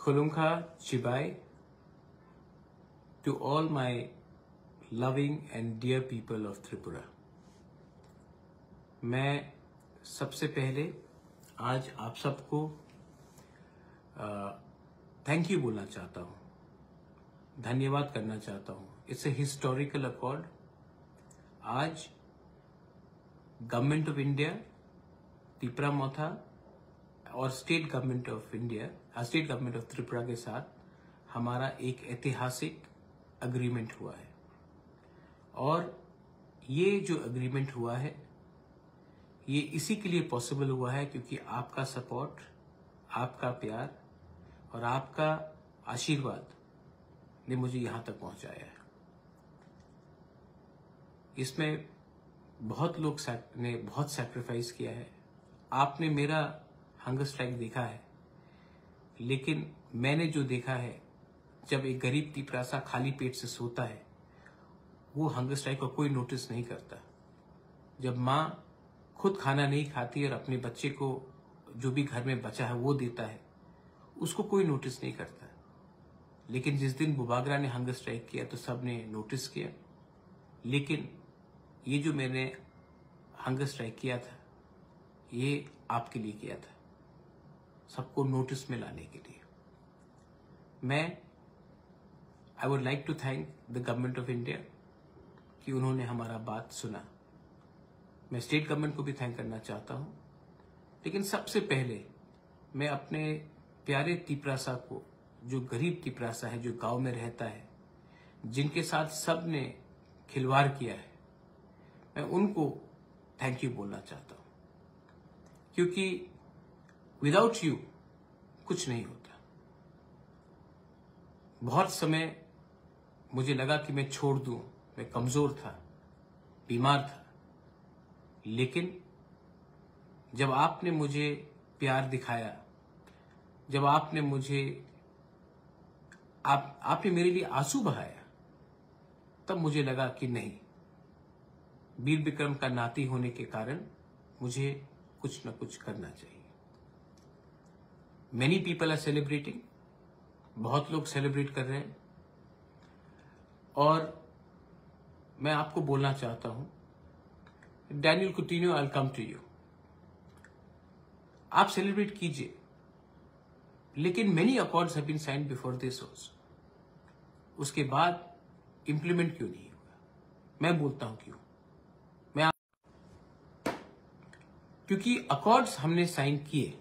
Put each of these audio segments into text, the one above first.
Khulunka Chibai, to all my loving and dear people of Tripura. मैं सबसे पहले आज आप सबको थैंक यू बोलना चाहता हूँ, धन्यवाद करना चाहता हूँ। It's a historical accord. आज गवर्नमेंट ऑफ इंडिया, तिपरा मोथा और state government of India, state government of Tripura के साथ हमारा एक ऐतिहासिक अग्रीमेंट हुआ है। और ये जो अग्रीमेंट हुआ है ये इसी के लिए पॉसिबल हुआ है क्योंकि आपका सपोर्ट, आपका प्यार और आपका आशीर्वाद ने मुझे यहां तक पहुंचाया है। इसमें बहुत लोग ने बहुत सैक्रिफाइस किया है। आपने मेरा हंगर स्ट्राइक देखा है, लेकिन मैंने जो देखा है, जब एक गरीब तिपरासा खाली पेट से सोता है, वो हंगर स्ट्राइक को कोई नोटिस नहीं करता। जब माँ खुद खाना नहीं खाती और अपने बच्चे को जो भी घर में बचा है वो देता है, उसको कोई नोटिस नहीं करता। लेकिन जिस दिन बुबागरा ने हंगर स्ट्राइक किया तो सब ने नोटिस किया। लेकिन ये जो मैंने हंगर स्ट्राइक किया था, ये आपके लिए किया था, सबको नोटिस में लाने के लिए। I would like to thank the government of India कि उन्होंने हमारा बात सुना। मैं स्टेट गवर्नमेंट को भी थैंक करना चाहता हूं, लेकिन सबसे पहले मैं अपने प्यारे तिपरासा को, जो गरीब तिपरासा है, जो गांव में रहता है, जिनके साथ सब ने खिलवाड़ किया है, मैं उनको थैंक यू बोलना चाहता हूं। क्योंकि विदाउट यू कुछ नहीं होता। बहुत समय मुझे लगा कि मैं छोड़ दूं, मैं कमजोर था, बीमार था, लेकिन जब आपने मुझे प्यार दिखाया, जब आपने आपने मेरे लिए आंसू बहाया, तब मुझे लगा कि नहीं, वीर विक्रम का नाती होने के कारण मुझे कुछ न कुछ करना चाहिए। मेनी पीपल आर सेलिब्रेटिंग, बहुत लोग सेलिब्रेट कर रहे हैं, और मैं आपको बोलना चाहता हूं, Daniel Coutinho, I will come to you. आप सेलिब्रेट कीजिए, लेकिन many accords have been signed before this also. उसके बाद इंप्लीमेंट क्यों नहीं हुआ? मैं बोलता हूं क्यों। क्योंकि अकॉर्ड्स हमने साइन किए,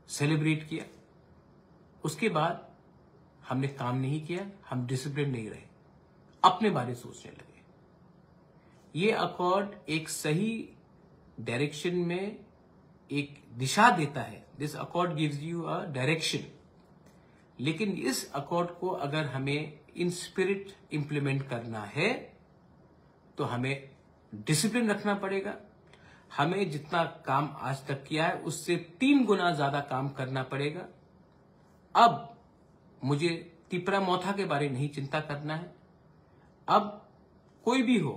सेलिब्रेट किया, उसके बाद हमने काम नहीं किया, हम डिसिप्लिन नहीं रहे, अपने बारे सोचने लगे। ये अकॉर्ड एक सही डायरेक्शन में एक दिशा देता है। This accord gives you a direction. लेकिन इस अकॉर्ड को अगर हमें इन स्पिरिट इंप्लीमेंट करना है तो हमें डिसिप्लिन रखना पड़ेगा। हमें जितना काम आज तक किया है उससे 3 गुना ज्यादा काम करना पड़ेगा। अब मुझे तिपरा मोथा के बारे में नहीं चिंता करना है। अब कोई भी हो,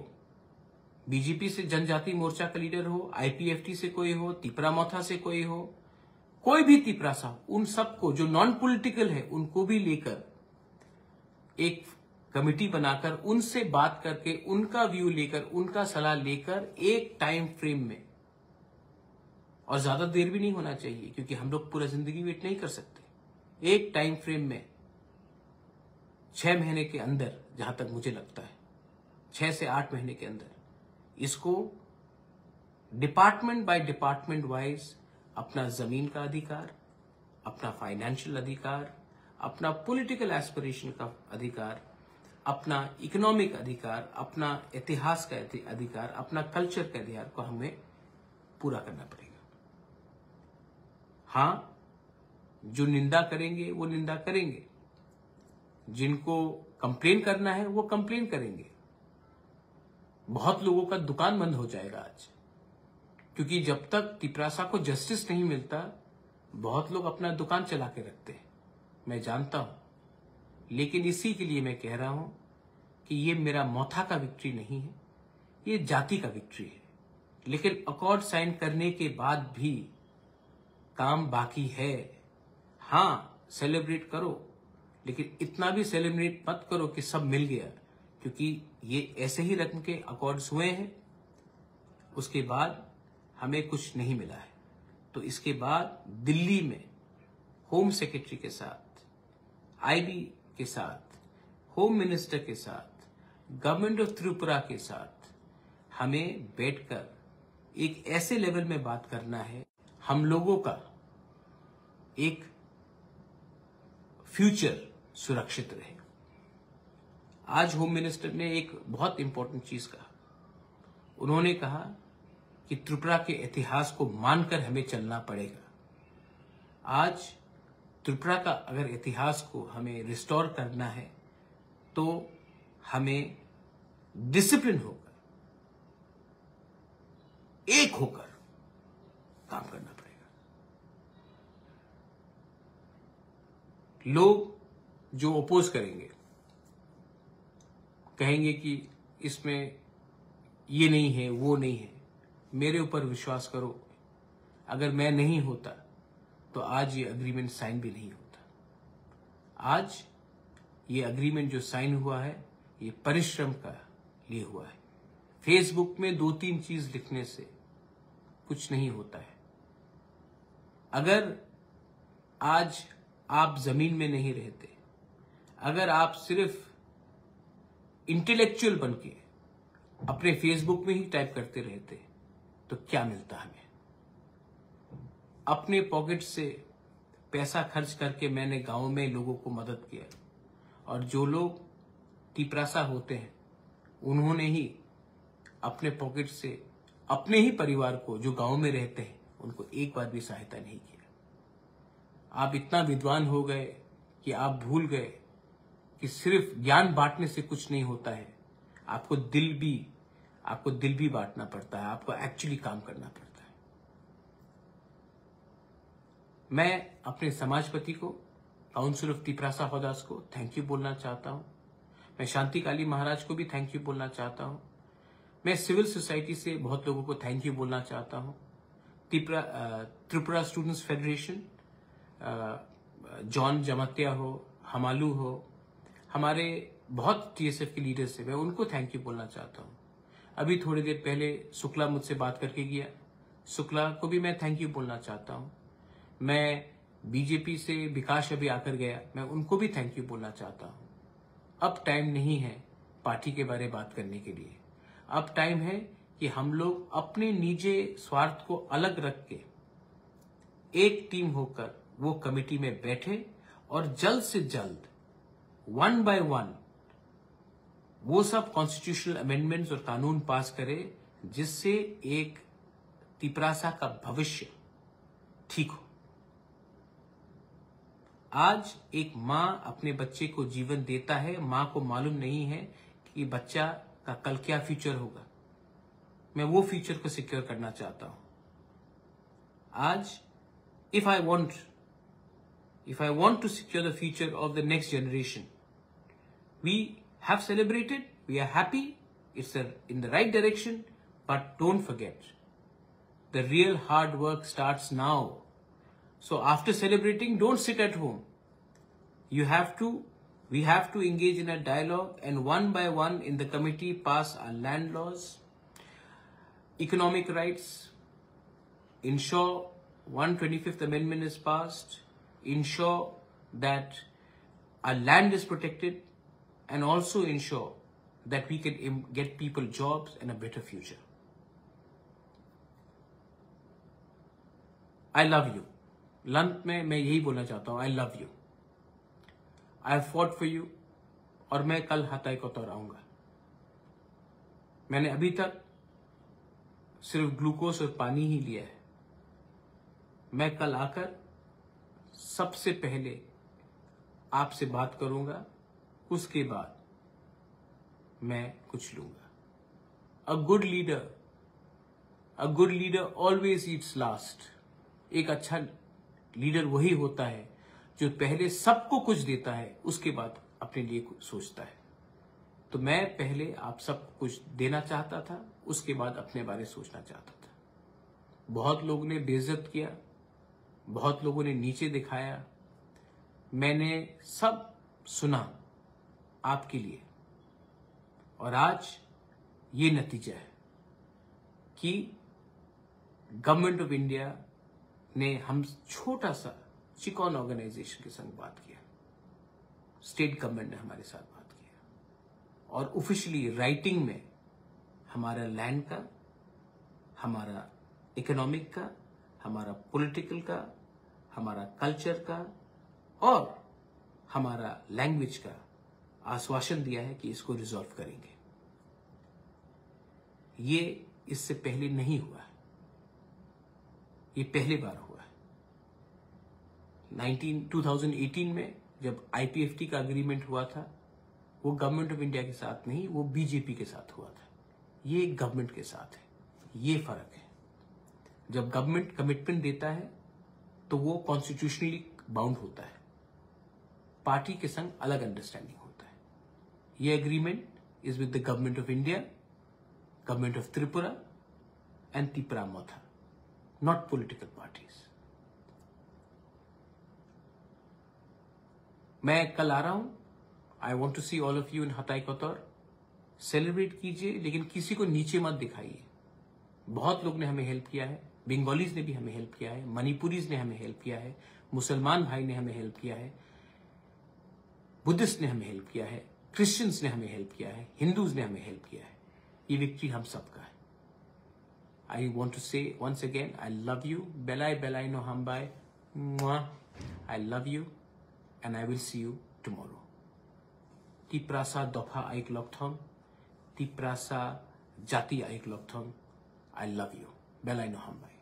बीजेपी से जनजाति मोर्चा का लीडर हो, आईपीएफटी से कोई हो, तिपरा मोथा से कोई हो, कोई भी तिपरासा हो, उन सबको जो नॉन पॉलिटिकल है उनको भी लेकर एक कमिटी बनाकर उनसे बात करके, उनका व्यू लेकर, उनका सलाह लेकर एक टाइम फ्रेम में, और ज्यादा देर भी नहीं होना चाहिए क्योंकि हम लोग पूरा जिंदगी वेट नहीं कर सकते, एक टाइम फ्रेम में 6 महीने के अंदर, जहां तक मुझे लगता है 6 से 8 महीने के अंदर इसको डिपार्टमेंट बाय डिपार्टमेंट वाइज अपना जमीन का अधिकार, अपना फाइनेंशियल अधिकार, अपना पॉलिटिकल एस्पिरेशन का अधिकार, अपना इकोनॉमिक अधिकार, अपना इतिहास का अधिकार, अपना कल्चर का अधिकार को हमें पूरा करना पड़ेगा। हां, जो निंदा करेंगे वो निंदा करेंगे, जिनको कंप्लेन करना है वो कंप्लेन करेंगे। बहुत लोगों का दुकान बंद हो जाएगा आज, क्योंकि जब तक तिपरासा को जस्टिस नहीं मिलता बहुत लोग अपना दुकान चला के रखते हैं, मैं जानता हूं। लेकिन इसी के लिए मैं कह रहा हूं कि ये मेरा मोथा का विक्ट्री नहीं है, ये जाति का विक्ट्री है। लेकिन अकॉर्ड साइन करने के बाद भी काम बाकी है। हां, सेलिब्रेट करो, लेकिन इतना भी सेलिब्रेट मत करो कि सब मिल गया, क्योंकि ये ऐसे ही रकम के अकॉर्ड्स हुए हैं, उसके बाद हमें कुछ नहीं मिला है। तो इसके बाद दिल्ली में होम सेक्रेटरी के साथ, आईबी के साथ, होम मिनिस्टर के साथ, गवर्नमेंट ऑफ त्रिपुरा के साथ हमें बैठकर एक ऐसे लेवल में बात करना है, हम लोगों का एक फ्यूचर सुरक्षित रहे। आज होम मिनिस्टर ने एक बहुत इंपॉर्टेंट चीज कहा। उन्होंने कहा कि त्रिपुरा के इतिहास को मानकर हमें चलना पड़ेगा। आज त्रिपुरा का अगर इतिहास को हमें रिस्टोर करना है तो हमें डिसिप्लिन होकर, एक होकर काम करना पड़ेगा। लोग जो अपोज करेंगे, कहेंगे कि इसमें ये नहीं है, वो नहीं है, मेरे ऊपर विश्वास करो, अगर मैं नहीं होता तो आज ये अग्रीमेंट साइन भी नहीं होता। आज ये अग्रीमेंट जो साइन हुआ है, ये परिश्रम का लिए हुआ है। फेसबुक में 2-3 चीज लिखने से कुछ नहीं होता है। अगर आज आप जमीन में नहीं रहते, अगर आप सिर्फ इंटेलेक्चुअल बनके अपने फेसबुक में ही टाइप करते रहते, तो क्या मिलता हमें? अपने पॉकेट से पैसा खर्च करके मैंने गांव में लोगों को मदद किया, और जो लोग तिपरासा होते हैं उन्होंने ही अपने पॉकेट से अपने ही परिवार को, जो गांव में रहते हैं, उनको एक बार भी सहायता नहीं किया। आप इतना विद्वान हो गए कि आप भूल गए कि सिर्फ ज्ञान बांटने से कुछ नहीं होता है, आपको दिल भी बांटना पड़ता है, आपको एक्चुअली काम करना पड़ता है। मैं अपने समाजपति को, काउंसिल ऑफ तिपरासा हौदास को थैंक यू बोलना चाहता हूं। मैं शांति काली महाराज को भी थैंक यू बोलना चाहता हूं। मैं सिविल सोसाइटी से बहुत लोगों को थैंक यू बोलना चाहता हूं। Tripura students federation, John Jamatia हो, हमालू हो, हमारे बहुत टीएसएफ के लीडर्स है, मैं उनको थैंक यू बोलना चाहता हूं। अभी थोड़ी देर पहले शुक्ला मुझसे बात करके गया, शुक्ला को भी मैं थैंक यू बोलना चाहता हूं। मैं बीजेपी से विकास अभी आकर गया, मैं उनको भी थैंक यू बोलना चाहता हूं। अब टाइम नहीं है पार्टी के बारे में बात करने के लिए। अब टाइम है कि हम लोग अपने निजी स्वार्थ को अलग रख के एक टीम होकर वो कमेटी में बैठे और जल्द से जल्द 1 by 1 वो सब कॉन्स्टिट्यूशनल अमेंडमेंट्स और कानून पास करे, जिससे एक तिपरासा का भविष्य ठीक हो। आज एक मां अपने बच्चे को जीवन देता है, मां को मालूम नहीं है कि बच्चा का कल क्या फ्यूचर होगा। मैं वो फ्यूचर को सिक्योर करना चाहता हूं। आज if I want to secure the future of the next generation, we have celebrated, we are happy, it's in the right direction, but don't forget, the real hard work starts now. So after celebrating, don't sit at home. We have to engage in a dialogue, and 1 by 1 in the committee pass our land laws, economic rights, ensure 125th Amendment is passed, ensure that our land is protected, and also ensure that we can get people jobs and a better future. I love you. लंत में मैं यही बोलना चाहता हूं, I love you. I fought for you, और मैं कल हताई को तोड़ाऊंगा। मैंने अभी तक सिर्फ ग्लूकोज और पानी ही लिया है। मैं कल आकर सबसे पहले आपसे बात करूंगा, उसके बाद मैं कुछ लूंगा। A good leader always eats last. एक अच्छा लीडर वही होता है जो पहले सबको कुछ देता है, उसके बाद अपने लिए कुछ सोचता है। तो मैं पहले आप सब कुछ देना चाहता था, उसके बाद अपने बारे सोचना चाहता था। बहुत लोगों ने बेइज्जत किया, बहुत लोगों ने नीचे दिखाया, मैंने सब सुना आपके लिए, और आज ये नतीजा है कि गवर्नमेंट ऑफ इंडिया ने हम छोटा सा चिकॉन ऑर्गेनाइजेशन के संग बात किया, स्टेट गवर्नमेंट ने हमारे साथ बात किया, और ऑफिशियली राइटिंग में हमारा लैंड का, हमारा इकोनॉमिक का, हमारा पॉलिटिकल का, हमारा कल्चर का और हमारा लैंग्वेज का आश्वासन दिया है कि इसको रिजॉल्व करेंगे। ये इससे पहले नहीं हुआ है, ये पहली बार हुआ है। 2018 में जब IPFT का एग्रीमेंट हुआ था, वो गवर्नमेंट ऑफ इंडिया के साथ नहीं, वो बीजेपी के साथ हुआ था। ये गवर्नमेंट के साथ है, ये फर्क है। जब गवर्नमेंट कमिटमेंट देता है तो वो कॉन्स्टिट्यूशनली बाउंड होता है, पार्टी के संग अलग अंडरस्टैंडिंग होता है। ये agreement is with the government of India, government of Tripura and Tipra Motha, not political parties. मैं कल आ रहा हूं, I want to see all of you in Hatai Kotor. Celebrate कीजिए, लेकिन किसी को नीचे मत दिखाइए। बहुत लोग ने हमें हेल्प किया है, बंगालीज ने भी हमें हेल्प किया है, मणिपुरीज ने हमें हेल्प किया है, मुसलमान भाई ने हमें हेल्प किया है, बुद्धिस्ट ने हमें हेल्प किया है, क्रिश्चियंस ने हमें हेल्प किया है, हिंदूज ने हमें हेल्प किया है। ये विक्ट्री हम सबका है। I want to say once again, I love you, बेलाई बेलाई नो हम बाय, I love you and I will see you tomorrow. Tiprasa दफा आइक लॉकथॉन, तिप्रासा जाति आइक लॉकथॉन, आई लव यू, बेलाई नो हम बाय।